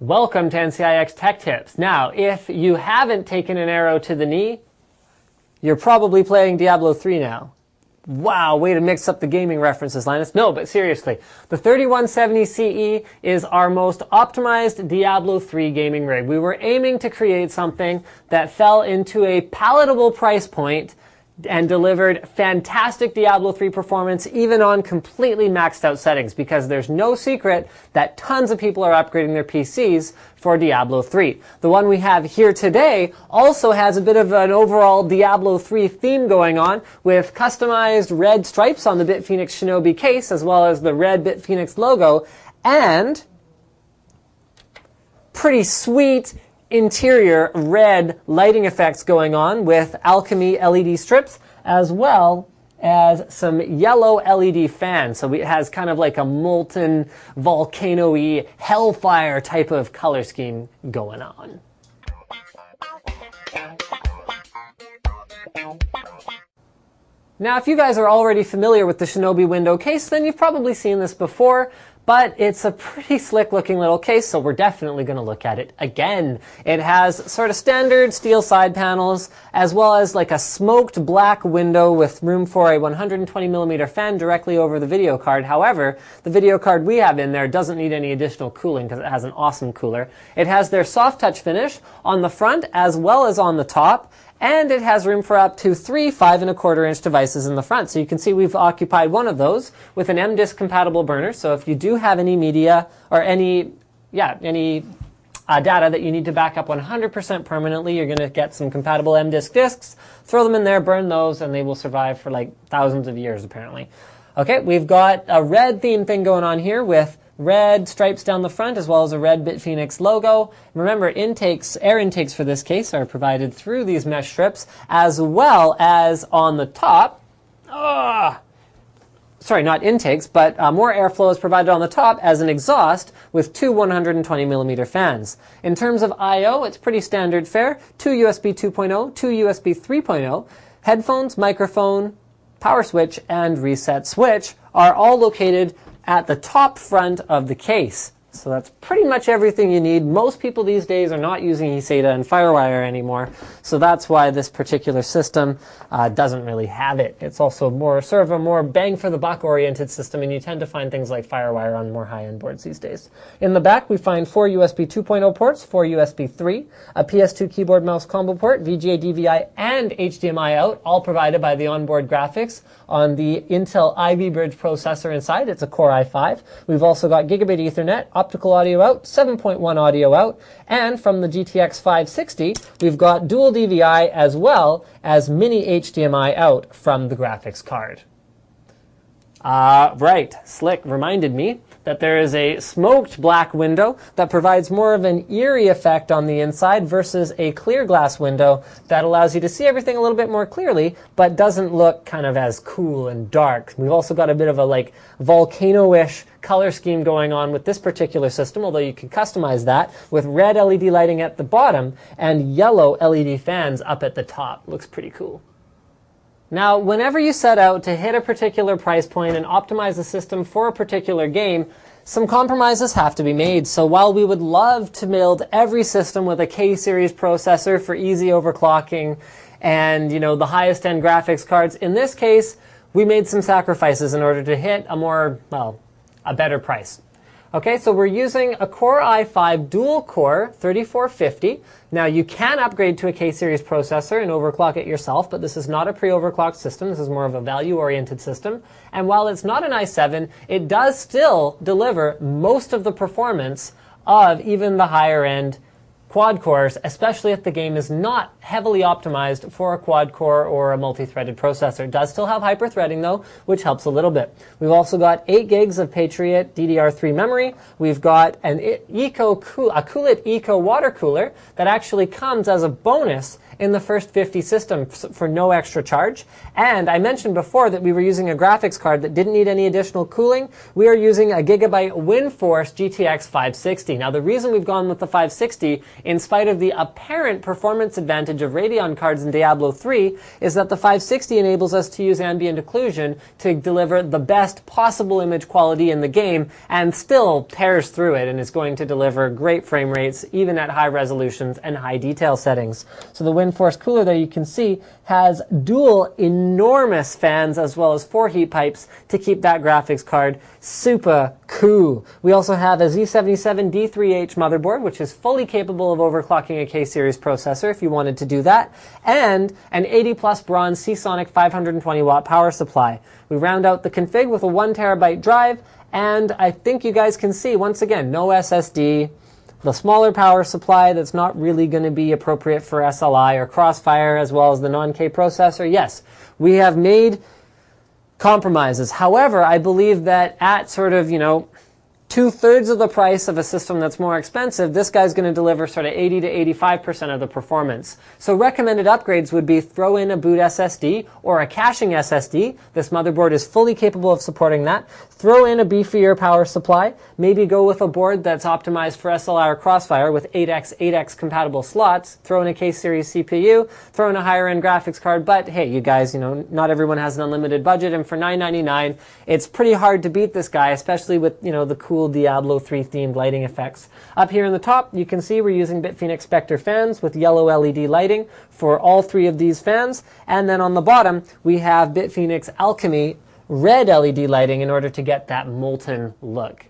Welcome to NCIX Tech Tips. Now, if you haven't taken an arrow to the knee, you're probably playing Diablo 3 now. Wow, way to mix up the gaming references, Linus. No, but seriously, the 3170 CE is our most optimized Diablo 3 gaming rig. We were aiming to create something that fell into a palatable price point and delivered fantastic Diablo 3 performance even on completely maxed out settings, because there's no secret that tons of people are upgrading their PCs for Diablo 3. The one we have here today also has a bit of an overall Diablo 3 theme going on, with customized red stripes on the BitPhoenix Shinobi case, as well as the red BitPhoenix logo, and pretty sweet interior red lighting effects going on with alchemy LED strips, as well as some yellow LED fans. So it has kind of like a molten volcano-y hellfire type of color scheme going on. Now, if you guys are already familiar with the Shinobi window case, then you've probably seen this before, but it's a pretty slick looking little case, so we're definitely going to look at it again. It has sort of standard steel side panels, as well as like a smoked black window with room for a 120mm fan directly over the video card. However, the video card we have in there doesn't need any additional cooling because it has an awesome cooler. It has their soft touch finish on the front as well as on the top, and it has room for up to 3 5¼ inch devices in the front. So you can see we've occupied one of those with an M-Disk compatible burner. So if you do have any media or any data that you need to back up 100% permanently, you're going to get some compatible M-Disk disks, throw them in there, burn those, and they will survive for like thousands of years apparently. Okay, we've got a red theme thing going on here with red stripes down the front, as well as a red BitPhoenix logo. Remember, air intakes for this case are provided through these mesh strips, as well as on the top. Sorry, not intakes, but more airflow is provided on the top as an exhaust with two 120mm fans. In terms of I/O, it's pretty standard fare. 2 USB 2.0, 2 USB 3.0, headphones, microphone, power switch, and reset switch are all located at the top front of the case. So that's pretty much everything you need. Most people these days are not using eSATA and FireWire anymore, so that's why this particular system doesn't really have it. It's also sort of a more bang for the buck oriented system, and you tend to find things like FireWire on more high-end boards these days. In the back, we find 4 USB 2.0 ports, 4 USB 3, a PS2 keyboard mouse combo port, VGA, DVI, and HDMI out, all provided by the onboard graphics on the Intel Ivy Bridge processor inside. It's a Core i5. We've also got gigabit Ethernet, optical audio out, 7.1 audio out, and from the GTX 560, we've got dual DVI as well as mini HDMI out from the graphics card. Right, Slick reminded me that there is a smoked black window that provides more of an eerie effect on the inside versus a clear glass window that allows you to see everything a little bit more clearly, but doesn't look kind of as cool and dark. We've also got a bit of a like volcano-ish color scheme going on with this particular system, although you can customize that with red LED lighting at the bottom and yellow LED fans up at the top. Looks pretty cool. Now, whenever you set out to hit a particular price point and optimize the system for a particular game, some compromises have to be made. So while we would love to build every system with a K-series processor for easy overclocking and, the highest end graphics cards, in this case, we made some sacrifices in order to hit a better price. Okay, so we're using a Core i5 dual-core 3450. Now, you can upgrade to a K-series processor and overclock it yourself, but this is not a pre-overclocked system. This is more of a value-oriented system. And while it's not an i7, it does still deliver most of the performance of even the higher-end quad cores, especially if the game is not heavily optimized for a quad core or a multi-threaded processor. It does still have hyper-threading though, which helps a little bit. We've also got 8 gigs of Patriot DDR3 memory. We've got a Coolit Eco water cooler that actually comes as a bonus in the first 50 systems for no extra charge. And I mentioned before that we were using a graphics card that didn't need any additional cooling. We are using a Gigabyte WindForce GTX 560. Now, the reason we've gone with the 560 in spite of the apparent performance advantage of Radeon cards in Diablo 3, is that the 560 enables us to use ambient occlusion to deliver the best possible image quality in the game and still tears through it and is going to deliver great frame rates even at high resolutions and high detail settings. So the WindForce cooler there you can see has dual enormous fans as well as 4 heat pipes to keep that graphics card super cool. We also have a Z77D3H motherboard, which is fully capable of overclocking a K-series processor if you wanted to do that, and an 80 plus bronze Seasonic 520 watt power supply. We round out the config with a 1 terabyte drive, and I think you guys can see, once again, no SSD, the smaller power supply that's not really going to be appropriate for SLI or Crossfire, as well as the non-K processor. Yes, we have made compromises. However, I believe that at sort of, 2/3 of the price of a system that's more expensive, this guy's going to deliver sort of 80 to 85% of the performance. So recommended upgrades would be throw in a boot SSD or a caching SSD. This motherboard is fully capable of supporting that. Throw in a beefier power supply. Maybe go with a board that's optimized for SLI or Crossfire with 8x compatible slots. Throw in a K-series CPU. Throw in a higher end graphics card. But hey, you guys, not everyone has an unlimited budget, and for $9.99, it's pretty hard to beat this guy, especially with, the cool Diablo 3 themed lighting effects. Up here in the top, you can see we're using Bitphoenix Spectre fans with yellow LED lighting for all 3 of these fans. And then on the bottom, we have Bitphoenix Alchemy red LED lighting in order to get that molten look.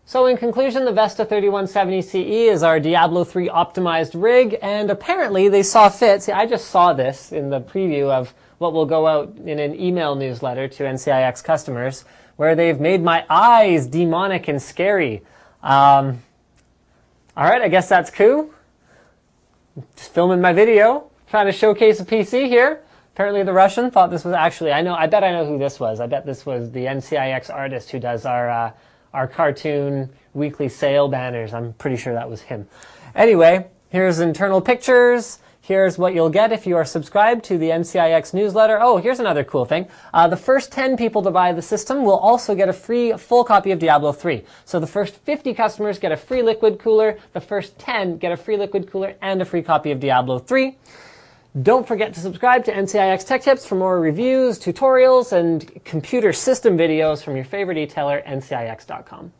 So in conclusion, the Vesta 3170 CE is our Diablo 3 optimized rig, and apparently they saw fit. See, I just saw this in the preview of what will go out in an email newsletter to NCIX customers, where they've made my eyes demonic and scary. All right, I guess that's cool. Just filming my video, trying to showcase a PC here. Apparently the Russian thought this was actually, I bet I know who this was. I bet this was the NCIX artist who does our cartoon weekly sale banners. I'm pretty sure that was him. Anyway, here's internal pictures. Here's what you'll get if you are subscribed to the NCIX newsletter. Oh, here's another cool thing. The first 10 people to buy the system will also get a free full copy of Diablo 3. So the first 50 customers get a free liquid cooler. The first 10 get a free liquid cooler and a free copy of Diablo 3. Don't forget to subscribe to NCIX Tech Tips for more reviews, tutorials, and computer system videos from your favorite e-tailer, ncix.com.